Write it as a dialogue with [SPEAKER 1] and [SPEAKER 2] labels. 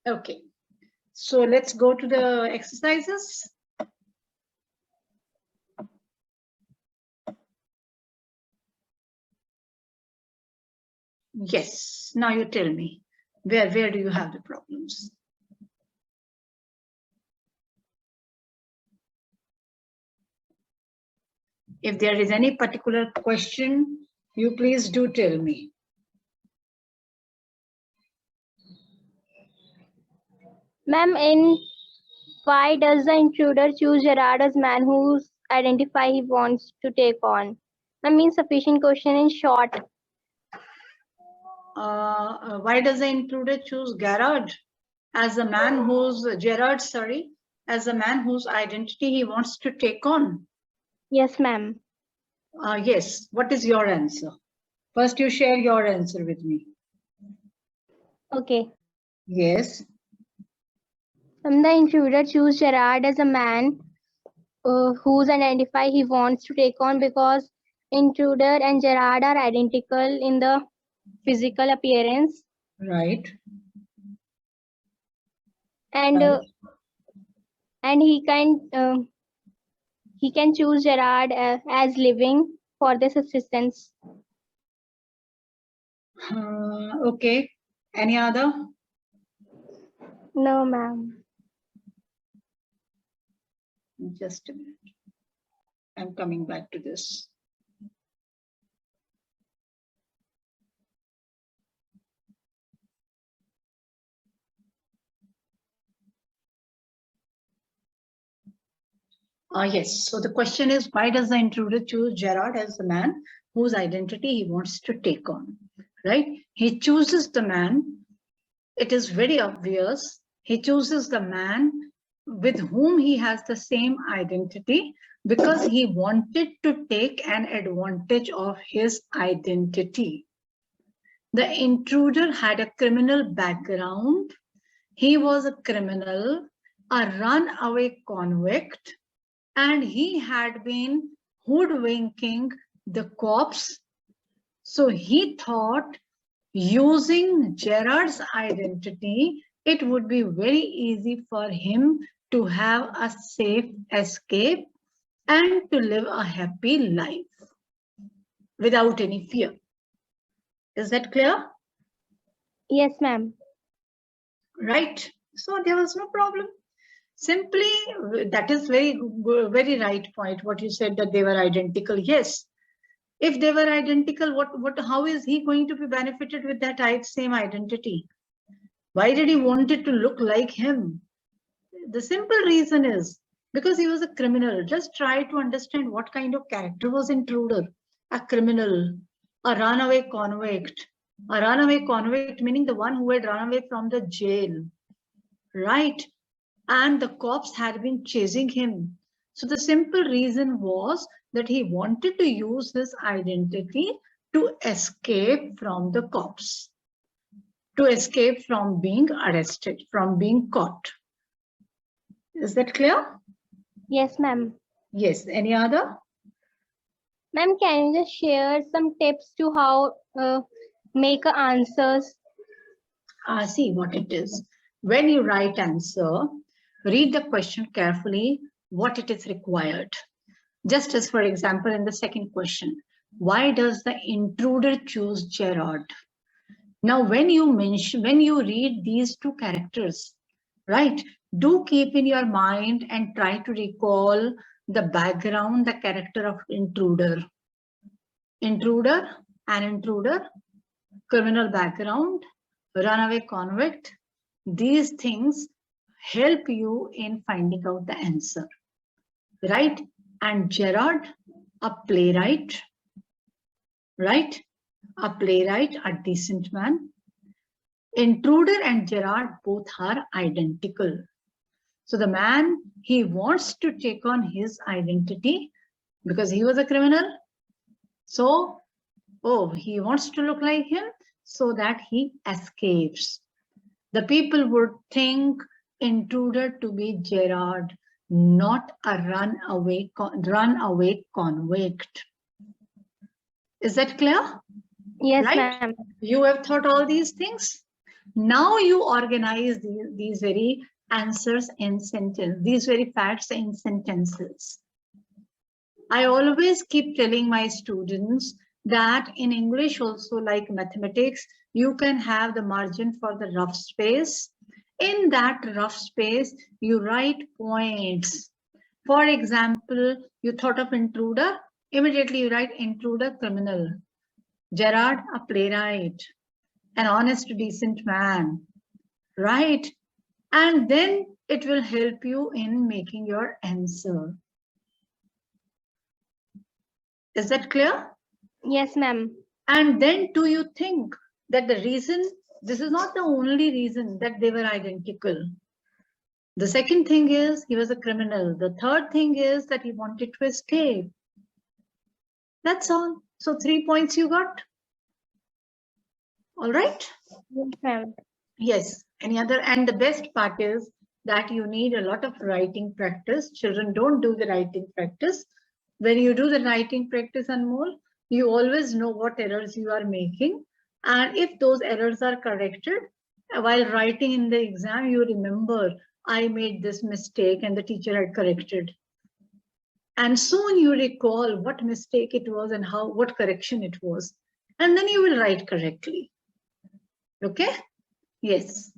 [SPEAKER 1] Okay. So let's go to the exercises. Yes. Now you tell me, where do you have the problems? If there is any particular question, you please do tell me.
[SPEAKER 2] Ma'am, why does the intruder choose Gerard as man whose identify he wants to take on? I mean, sufficient question in short.
[SPEAKER 1] Why does the intruder choose Gerard as a man whose as a man whose identity he wants to take on?
[SPEAKER 2] Yes, ma'am.
[SPEAKER 1] Yes. What is your answer? First, you share your answer with me.
[SPEAKER 2] Okay.
[SPEAKER 1] Yes.
[SPEAKER 2] The intruder choose Gerard as a man whose identify he wants to take on because intruder and Gerard are identical in the physical appearance.
[SPEAKER 1] Right.
[SPEAKER 2] And and he can choose Gerard as living for this assistance.
[SPEAKER 1] Okay. Any other?
[SPEAKER 2] No, ma'am.
[SPEAKER 1] Just a minute. I'm coming back to this. Yes. So the question is, why does the intruder choose Gerard as the man whose identity he wants to take on? Right? He chooses the man. It is very obvious. He chooses the man with whom he has the same identity because he wanted to take an advantage of his identity. The intruder had a criminal background. He was a criminal, a runaway convict, and he had been hoodwinking the cops. So he thought using Gerard's identity, it would be very easy for him to have a safe escape and to live a happy life without any fear. Is that clear?
[SPEAKER 2] Yes, ma'am.
[SPEAKER 1] Right. So there was no problem. Simply, that is very right point. What you said, that they were identical. Yes. If they were identical, how is he going to be benefited with that same identity? Why did he want it to look like him? The simple reason is because he was a criminal. Just try to understand what kind of character was intruder. A criminal, a runaway convict. A runaway convict meaning the one who had run away from the jail. Right? And the cops had been chasing him. So the simple reason was that he wanted to use his identity to escape from the cops, to escape from being arrested, from being caught. Is that clear?
[SPEAKER 2] Yes, ma'am.
[SPEAKER 1] Yes. Any other?
[SPEAKER 2] Ma'am, can you just share some tips to how make answers?
[SPEAKER 1] See what it is. When you write answer, read the question carefully, what it is required. Just as, for example, in the second question, why does the intruder choose Gerard? Now, when you read these two characters, right, do keep in your mind and try to recall the background, the character of intruder. Intruder, an intruder, criminal background, runaway convict. These things help you in finding out the answer, right? And Gerard, a playwright, right? A playwright, a decent man. Intruder and Gerard both are identical. So the man, he wants to take on his identity because he was a criminal. So, he wants to look like him so that he escapes. The people would think intruder to be Gerard, not a runaway convict. Is that clear?
[SPEAKER 2] Yes,
[SPEAKER 1] right?
[SPEAKER 2] ma'am.
[SPEAKER 1] You have thought all these things. Now you organize these very answers in sentence, these very facts in sentences. I always keep telling my students that in English also, like mathematics, you can have the margin for the rough space. In that rough space, you write points. For example, you thought of intruder, immediately you write intruder, criminal. Gerard, a playwright, an honest, decent man, right? And then it will help you in making your answer. Is that clear?
[SPEAKER 2] Yes, ma'am.
[SPEAKER 1] And then do you think that the reason, this is not the only reason that they were identical. The second thing is he was a criminal. The third thing is that he wanted to escape. That's all. So 3 points you got. All right.
[SPEAKER 2] Yes, ma'am.
[SPEAKER 1] Yes. Any other? And the best part is that you need a lot of writing practice. Children don't do the writing practice. When you do the writing practice, Anmol, you always know what errors you are making. And if those errors are corrected, while writing in the exam, you remember, I made this mistake and the teacher had corrected. And soon you recall what mistake it was and what correction it was. And then you will write correctly. Okay? Yes.